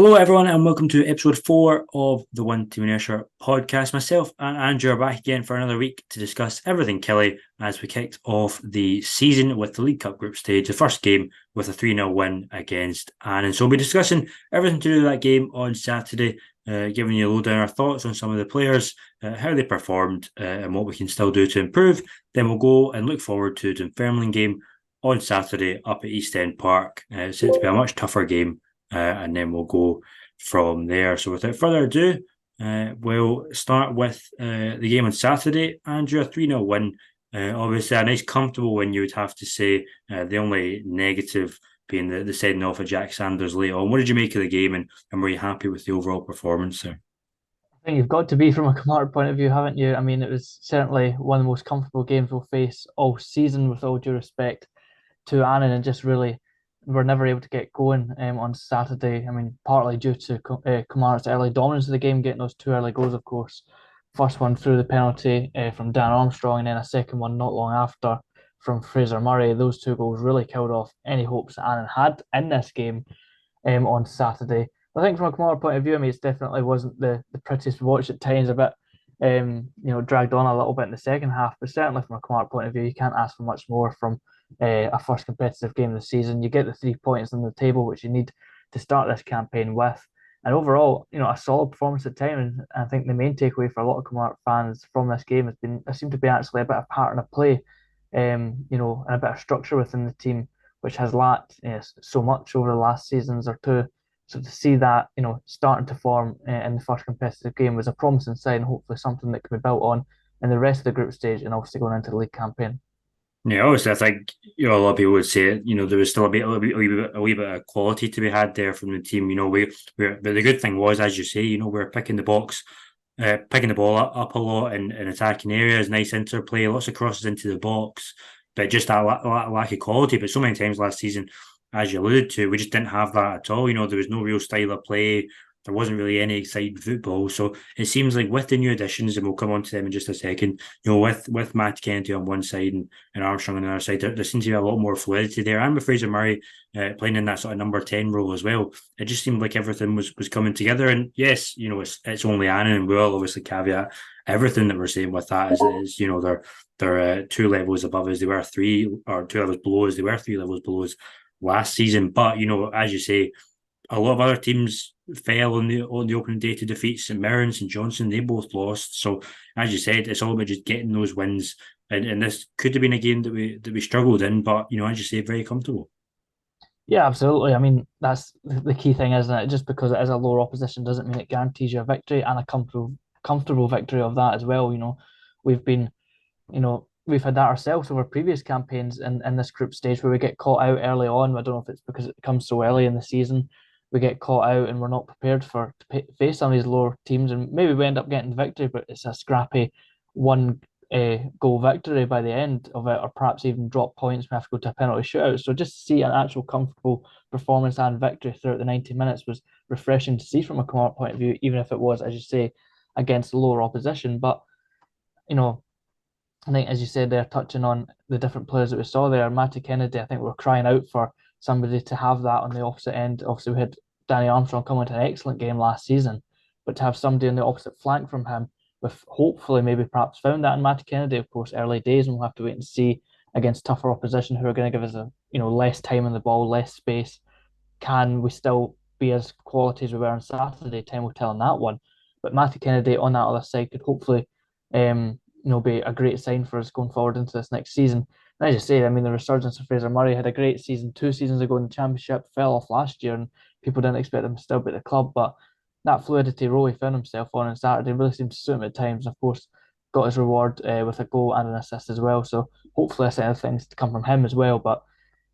Hello, everyone, and welcome to episode 4 of the One Team Inertia podcast. Myself and Andrew are back again for another week to discuss everything Kelly as we kicked off the season with the League Cup group stage, the first game with a 3-0 win against Annan. So we'll be discussing everything to do with that game on Saturday, giving you a lowdown our thoughts on some of the players, how they performed, and what we can still do to improve. Then we'll go and look forward to the Dunfermline game on Saturday up at East End Park. It's set to be a much tougher game. And then we'll go from there. So without further ado, we'll start with the game on Saturday. Andrew, a 3-0 win. Obviously, a nice, comfortable win, you would have to say. The only negative being the sending off of Jack Sanders late on. What did you make of the game, and were you happy with the overall performance there? I think you've got to be from a Kamara point of view, haven't you? I mean, it was certainly one of the most comfortable games we'll face all season, with all due respect to Annan, and just really were never able to get going on Saturday. I mean, partly due to Kamara's early dominance of the game, getting those two early goals, of course. First one through the penalty from Dan Armstrong, and then a second one not long after from Fraser Murray. Those two goals really killed off any hopes that Annan had in this game on Saturday. I think from a Kamara point of view, I mean, it definitely wasn't the prettiest watch at times, a bit, dragged on a little bit in the second half, but certainly from a Kamara point of view, you can't ask for much more from a first competitive game of the season. You get the 3 points on the table, which you need to start this campaign with. And overall, a solid performance at times. And I think the main takeaway for a lot of Kamara fans from this game has been there seemed to be actually a bit of pattern of play, and a bit of structure within the team, which has lacked so much over the last seasons or two. So to see that, starting to form in the first competitive game was a promising sign, hopefully something that can be built on in the rest of the group stage and obviously going into the league campaign. Yeah, obviously, I think a lot of people would say there was still a wee bit of quality to be had there from the team. But the good thing was, as you say, we were picking the box, picking the ball up a lot in attacking areas, nice interplay, lots of crosses into the box, but just that lack of quality. But so many times last season, as you alluded to, we just didn't have that at all. There was no real style of play. There wasn't really any exciting football. So it seems like with the new additions, and we'll come on to them in just a second, with Matt Kennedy on one side and Armstrong on the other side, there seems to be a lot more fluidity there. And with Fraser Murray playing in that sort of number 10 role as well, it just seemed like everything was coming together. And yes, it's only Annan, and we'll obviously caveat everything that we're saying with that is they're 2 levels above us. They were three, or 2 levels below us. They were 3 levels below us last season. But, as you say, a lot of other teams fell on the opening day to defeat St Mirren, St Johnstone. They both lost. So as you said, it's all about just getting those wins. And this could have been a game that we struggled in, but as you say, very comfortable. Yeah, absolutely. I mean, that's the key thing, isn't it? Just because it is a lower opposition doesn't mean it guarantees you a victory and a comfortable victory of that as well. We've been, we've had that ourselves over previous campaigns in this group stage where we get caught out early on. I don't know if it's because it comes so early in the season. We get caught out and we're not prepared to face some of these lower teams, and maybe we end up getting the victory, but it's a scrappy one goal victory by the end of it, or perhaps even drop points. We have to go to a penalty shootout. So just to see an actual comfortable performance and victory throughout the 90 minutes was refreshing to see from a Connacht point of view, even if it was, as you say, against lower opposition. But you know, I think, as you said, they're touching on the different players that we saw there. Matty Kennedy, I think we're crying out for somebody to have that on the opposite end. Obviously, we had Danny Armstrong come into an excellent game last season, but to have somebody on the opposite flank from him, with hopefully maybe perhaps found that in Matty Kennedy, of course, early days, and we'll have to wait and see against tougher opposition who are going to give us less time on the ball, less space. Can we still be as quality as we were on Saturday? Time will tell on that one. But Matty Kennedy on that other side could hopefully be a great sign for us going forward into this next season. And as you say, I mean, the resurgence of Fraser Murray had a great season 2 seasons ago in the Championship, fell off last year, and people didn't expect him to still be at the club. But that fluidity role he found himself on Saturday really seemed to suit him at times. Of course, got his reward with a goal and an assist as well. So hopefully a set of things to come from him as well. But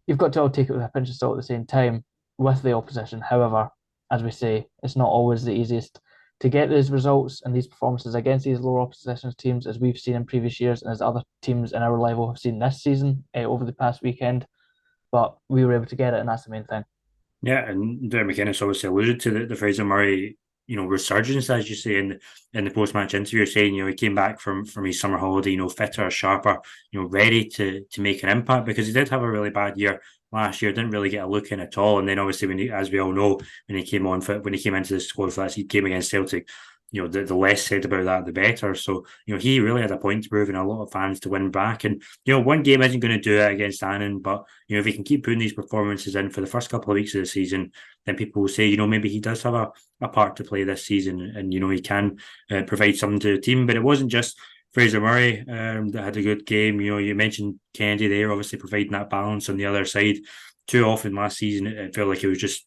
you've got to all take it with a pinch of salt at the same time with the opposition. However, as we say, it's not always the easiest to get these results and these performances against these lower opposition teams, as we've seen in previous years and as other teams in our level have seen this season over the past weekend. But we were able to get it, and that's the main thing. Yeah, and Derek McInnes obviously alluded to the Fraser Murray, resurgence, as you say in the post match interview, saying he came back from his summer holiday, fitter, sharper, ready to make an impact because he did have a really bad year last year, didn't really get a look in at all. And then obviously as we all know, when he came into the squad for that game against Celtic, the less said about that, the better. So, he really had a point to prove and a lot of fans to win back. And, one game isn't going to do it against Annan, but, if he can keep putting these performances in for the first couple of weeks of the season, then people will say, maybe he does have a part to play this season and, he can provide something to the team. But it wasn't just Fraser Murray that had a good game. You mentioned Kennedy there, obviously providing that balance on the other side. Too often last season, it felt like it was just,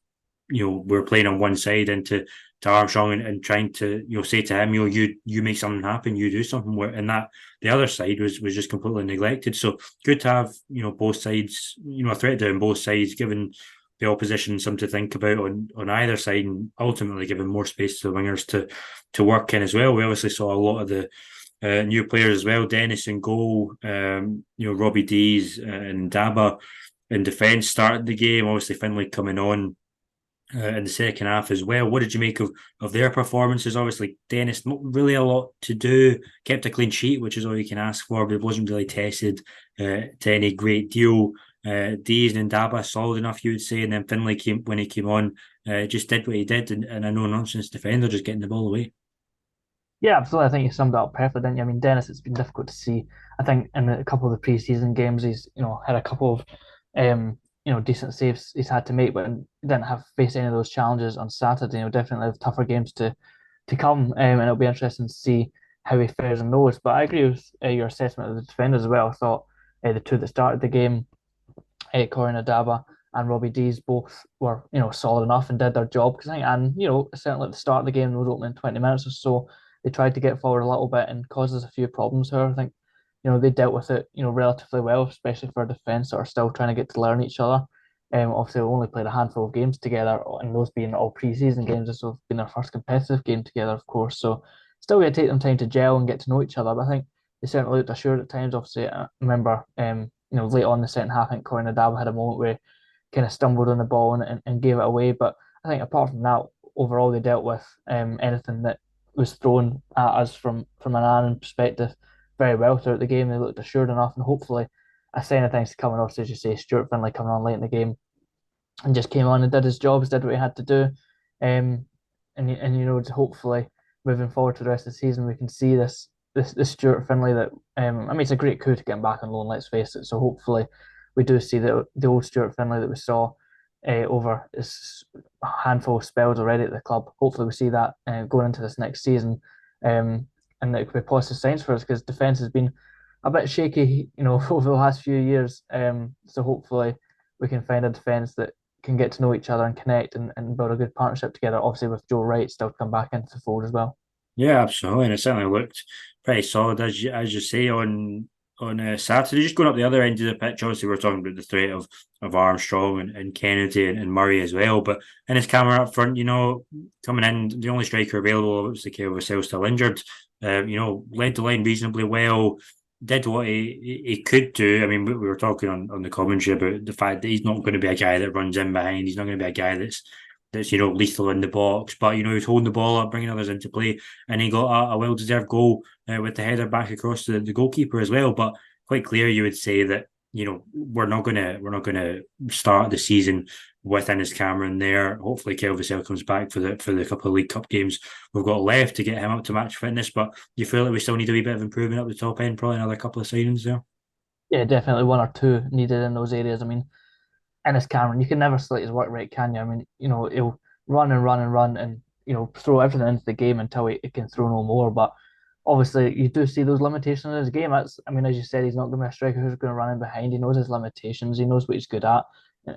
we were playing on one side into to Armstrong and trying to, say to him, you make something happen, you do something. And that the other side was just completely neglected. So good to have, both sides, a threat down both sides, giving the opposition something to think about on either side, and ultimately giving more space to the wingers to work in as well. We obviously saw a lot of the new players as well. Dennis in goal, Robbie Dees and Daba in defence started the game. Obviously, Finlay coming on in the second half as well. What did you make of their performances? Obviously, Dennis, not really a lot to do, kept a clean sheet, which is all you can ask for, but it wasn't really tested to any great deal. Dees and Daba solid enough, you would say, and then Finlay when he came on, just did what he did, and a no nonsense defender, just getting the ball away. Yeah, absolutely. I think you summed it up perfectly, didn't you? I mean, Dennis, it's been difficult to see. I think in a couple of the preseason games, he's had a couple of decent saves he's had to make, but didn't have faced any of those challenges on Saturday. Definitely have tougher games to come, and it'll be interesting to see how he fares in those. But I agree with your assessment of the defenders as well. I thought the two that started the game, Corey Nadaba and Robbie Dees, both were solid enough and did their job. Because I think, and certainly at the start of the game, those opening 20 minutes or so, they tried to get forward a little bit and caused us a few problems. However, I think they dealt with it relatively well, especially for a defence that are still trying to get to learn each other. Obviously, we only played a handful of games together, and those being all pre-season games. This will have been their first competitive game together, of course. So, still going to take them time to gel and get to know each other. But I think they certainly looked assured at times. Obviously, I remember, late on in the second half, I think Corey Nadab had a moment where he kind of stumbled on the ball and gave it away. But I think apart from that, overall they dealt with anything that was thrown at us from an Annan perspective very well throughout the game. They looked assured enough, and hopefully, a sign of things coming off, as you say, Stuart Finlay coming on late in the game and just came on and did his jobs, did what he had to do. And hopefully moving forward to the rest of the season, we can see this Stuart Finlay that I mean, it's a great coup to get him back on loan. Let's face it. So hopefully, we do see the old Stuart Finlay that we saw over his handful of spells already at the club. Hopefully, we see that going into this next season, and it could be positive signs for us because defence has been a bit shaky, over the last few years. So hopefully, we can find a defence that can get to know each other and connect and build a good partnership together. Obviously, with Joe Wright still to come back into the fold as well. Yeah, absolutely, and it certainly looked pretty solid as you say on Saturday. Just going up the other end of the pitch, obviously we're talking about the threat of Armstrong and Kennedy and Murray as well. But in his camera up front, coming in, the only striker available, obviously Kyle Vassell still injured. Led the line reasonably well. Did what he could do. I mean, we were talking on the commentary about the fact that he's not going to be a guy that runs in behind. He's not going to be a guy that's lethal in the box. But he was holding the ball up, bringing others into play, and he got a well deserved goal with the header back across the goalkeeper as well. But quite clear, you would say that we're not gonna start the season with Innes Cameron there. Hopefully, Kyle Vassell comes back for the couple of League Cup games we've got left to get him up to match fitness. But you feel like we still need a wee bit of improvement up the top end, probably another couple of signings there. Yeah, definitely one or two needed in those areas. I mean, Ennis Cameron, you can never slate his work rate, can you? I mean, he'll run and run and run and throw everything into the game until he can throw no more. But obviously, you do see those limitations in his game. I mean, as you said, he's not going to be a striker who's going to run in behind. He knows his limitations. He knows what he's good at.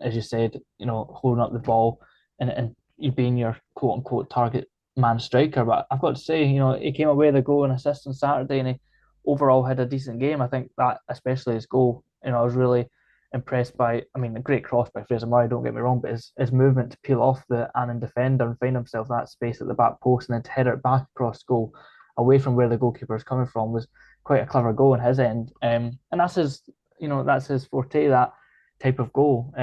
As you said, holding up the ball and you being your quote unquote target man striker. But I've got to say, he came away with a goal and assist on Saturday, and he overall had a decent game. I think that, especially his goal, I was really impressed by. I mean, a great cross by Fraser Murray, don't get me wrong, but his movement to peel off the Annan defender and find himself that space at the back post and then to header it back across goal away from where the goalkeeper is coming from was quite a clever goal on his end. And that's his forte, that type of goal.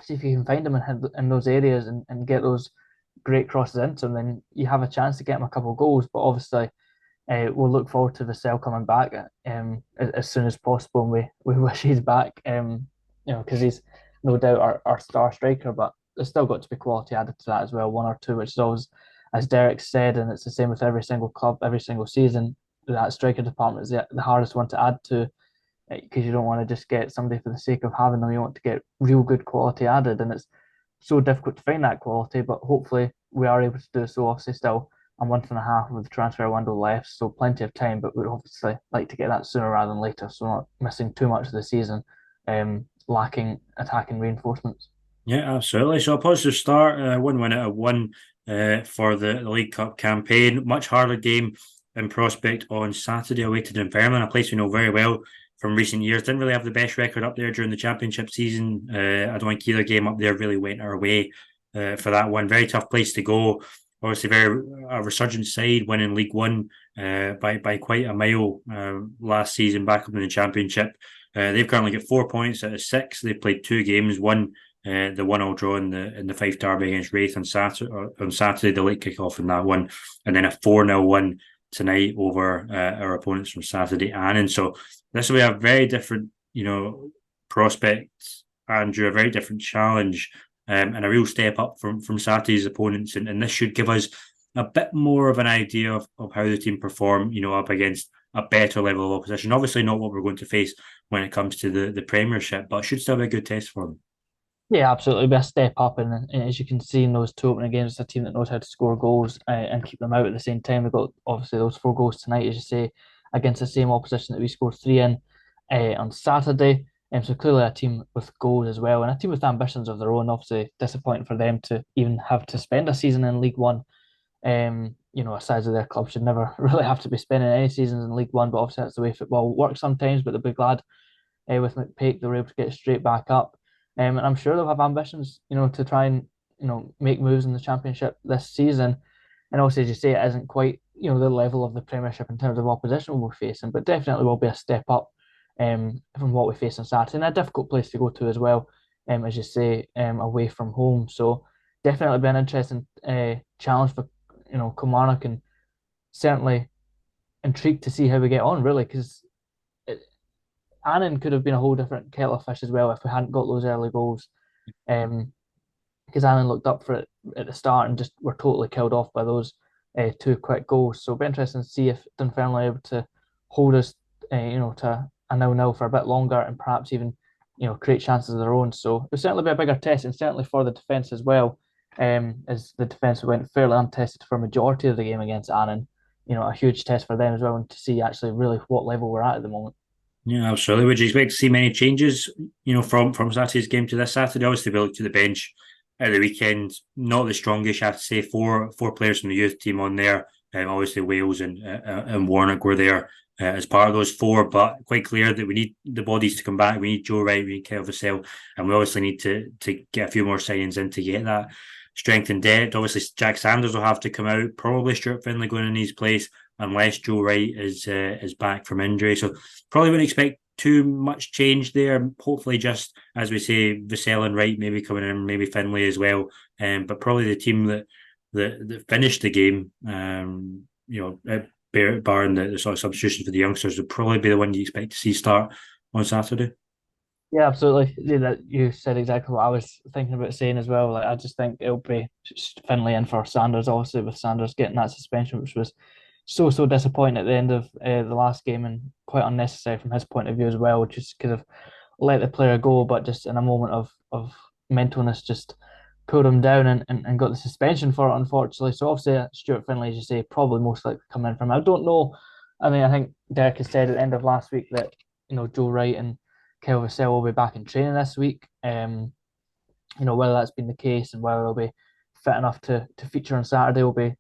See if you can find him in those areas and get those great crosses into him, then you have a chance to get him a couple of goals. But obviously, we'll look forward to Vassell coming back as soon as possible, and we wish he's back. Because no doubt our star striker, but there's still got to be quality added to that as well, one or two, which is always, as Derek said, and it's the same with every single club, every single season. That striker department is the hardest one to add to because you don't want to just get somebody for the sake of having them. You want to get real good quality added, and it's so difficult to find that quality. But hopefully, we are able to do so. Obviously, still a month and a half of the transfer window left, so plenty of time. But we'd obviously like to get that sooner rather than later, so not missing too much of the season, lacking attacking reinforcements. Yeah, absolutely. So a positive start, 1 win out of one for the League Cup campaign. Much harder game in prospect on Saturday away to Dunfermline, a place we know very well from recent years. Didn't really have the best record up there during the championship season. I don't think either game up there really went our way for that one. Very tough place to go. Obviously, very a resurgent side winning League One by quite a mile last season back up in the championship. They've currently got 4 points out of six. They've played two games, one the 1-1 draw in the Fife derby against Wraith on Saturday, the late kick off in that one, and then a 4-0 win tonight over our opponents from Saturday, Annan. So this will be a very different, prospect, Andrew, a very different challenge, and a real step up from Saturday's opponents, and this should give us a bit more of an idea of how the team perform, up against a better level of opposition. Obviously, not what we're going to face when it comes to the Premiership, but it should still be a good test for them. Yeah, absolutely. It'll be a step up, and as you can see in those two opening games, it's a team that knows how to score goals and keep them out at the same time. They've got obviously those four goals tonight, as you say, against the same opposition that we scored three in on Saturday. So clearly a team with goals as well, and a team with ambitions of their own. Obviously, disappointing for them to even have to spend a season in League One. A size of their club should never really have to be spending any seasons in League One, but obviously that's the way football works sometimes. But they'll be glad with McPake, they were able to get straight back up. And I'm sure they'll have ambitions, to try and, make moves in the championship this season. And also, as you say, it isn't quite, the level of the Premiership in terms of opposition we're facing, but definitely will be a step up from what we face on Saturday. And a difficult place to go to as well, as you say, away from home. So definitely be an interesting challenge for, Kilmarnock, and certainly intrigued to see how we get on, really, because Annan could have been a whole different kettle of fish as well if we hadn't got those early goals. Um, because Annan looked up for it at the start and just were totally killed off by those two quick goals. So it'll be interesting to see if Dunfermline are able to hold us, to a 0-0 for a bit longer and perhaps even, create chances of their own. So it'll certainly be a bigger test, and certainly for the defence as well, as the defence went fairly untested for a majority of the game against Annan. A huge test for them as well, and to see actually really what level we're at the moment. Yeah, absolutely. Would you expect to see many changes, from Saturday's game to this Saturday? Obviously, we look to the bench at the weekend. Not the strongest, I have to say. Four players from the youth team on there. Obviously, Wales and Warnock were there as part of those four, but quite clear that we need the bodies to come back. We need Joe Wright, we need Kyle Vassell, and we obviously need to get a few more signings in to get that strength and depth. Obviously, Jack Sanders will have to come out. Probably Stuart Finlay going in his place unless Joe Wright is back from injury. So probably wouldn't expect too much change there. Hopefully, just as we say, Vassell and Wright maybe coming in, maybe Finlay as well. But probably the team that finished the game, barring the sort of substitution for the youngsters, would probably be the one you expect to see start on Saturday. Yeah, absolutely. Yeah, that you said exactly what I was thinking about saying as well. Like, I just think it'll be Finlay in for Sanders, obviously, with Sanders getting that suspension, which was so disappointing at the end of the last game and quite unnecessary from his point of view as well, just could have let the player go, but just in a moment of mentalness, just pulled him down and got the suspension for it, unfortunately. So obviously, Stuart Finlay, as you say, probably most likely coming in from. I don't know. I mean, I think Derek has said at the end of last week that Joe Wright and Kyle Vassell will be back in training this week. Whether that's been the case and whether they'll be fit enough to feature on Saturday will be,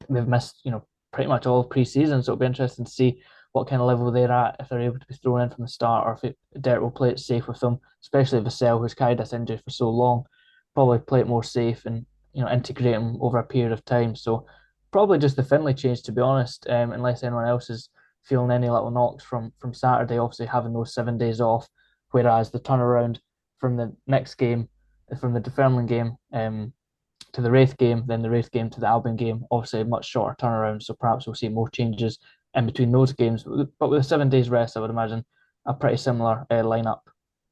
they've missed, pretty much all pre-season, so it'll be interesting to see what kind of level they're at, if they're able to be thrown in from the start, or if Derek will play it safe with them, especially Vassell, who's carried this injury for so long. Probably play it more safe and integrate him over a period of time. So probably just the Finlay change, to be honest, unless anyone else is feeling any little knocks from Saturday. Obviously having those 7 days off, whereas the turnaround from the next game, from the Dunfermline game, to the Wraith game, then the Wraith game to the Albion game, obviously a much shorter turnaround. So perhaps we'll see more changes in between those games. But with a 7 days rest, I would imagine a pretty similar lineup.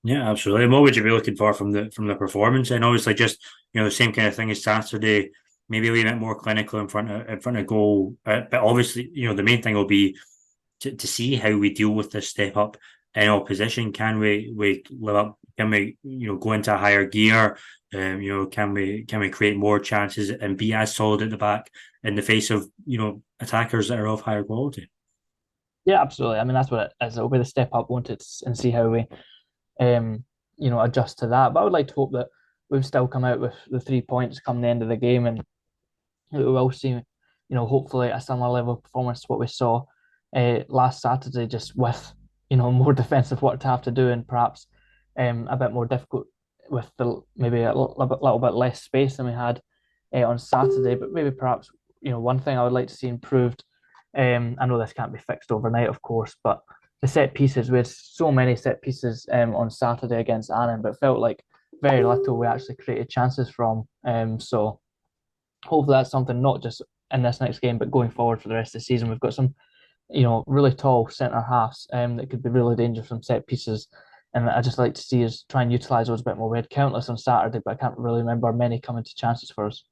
Yeah, absolutely. And what would you be looking for from the performance? And obviously, just the same kind of thing as Saturday. Maybe a little bit more clinical in front of goal. But obviously, the main thing will be to see how we deal with this step up in opposition. Can we live up? Can we go into a higher gear? Can we create more chances and be as solid at the back in the face of attackers that are of higher quality? Yeah, absolutely. I mean, that's what it is. It'll be the step up, won't it, and see how we um, adjust to that. But I would like to hope that we've still come out with the 3 points come the end of the game, and we will see, hopefully a similar level of performance to what we saw last Saturday, just with, more defensive work to have to do and perhaps a bit more difficult with the maybe a little bit less space than we had on Saturday. But maybe perhaps, one thing I would like to see improved. I know this can't be fixed overnight, of course, but the set pieces, we had so many set pieces on Saturday against Annan, but felt like very little we actually created chances from. So hopefully that's something not just in this next game, but going forward for the rest of the season. We've got some, really tall centre halves that could be really dangerous from set pieces. And I just like to see us try and utilise those a bit more. We had countless on Saturday, but I can't really remember many coming to chances for us.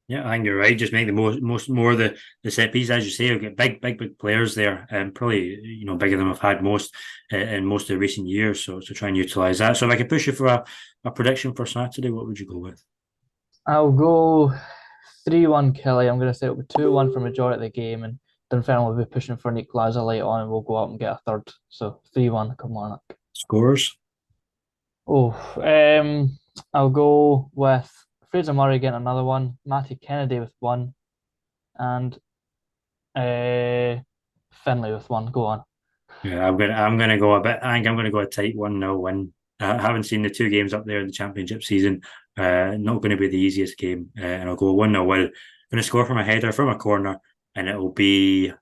Yeah, I think you're right. Just make the most more of the set piece, as you say. We've got big players there, and probably bigger than we've had most in most of the recent years. So try and utilize that. So if I could push you for a prediction for Saturday, what would you go with? I'll go 3-1 Kelly. I'm going to say it'll be 2-1 for majority of the game, and Dunfermline will be pushing for an equaliser late on, and we'll go out and get a third. So 3-1, come on. Scores? Oh, I'll go with Fraser Murray getting another one, Matty Kennedy with one, and Finlay with one. Go on. Yeah, I'm gonna go a bit. I think I'm gonna go a tight 1-0 win. I haven't seen the two games up there in the championship season. Not going to be the easiest game, and I'll go 1-0 win. Going to score from a header from a corner, and it'll be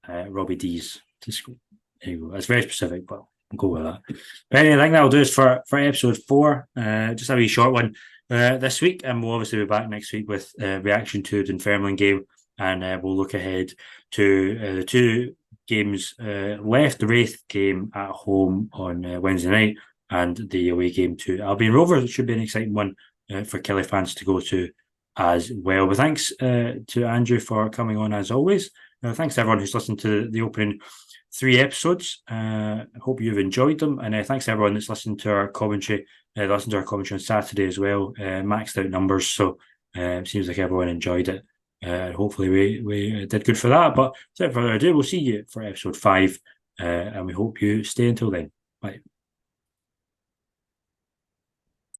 Robbie Dees to score. There you go. That's very specific, but I'll go with that. But anyway, I think that'll do us for episode 4. Just a wee short one this week, and we'll obviously be back next week with reaction to the Dunfermline game, and we'll look ahead to the two games left. The Wraith game at home on Wednesday night, and the away game to Albion Rovers. It should be an exciting one for Kelly fans to go to as well. But thanks to Andrew for coming on as always. Thanks to everyone who's listened to the opening 3 episodes. I hope you've enjoyed them, and thanks to everyone that's listened to our commentary. Listened to our commentary on Saturday as well. Maxed out numbers, so it seems like everyone enjoyed it. Hopefully we did good for that. But without further ado, we'll see you for episode 5, and we hope you stay until then. Bye.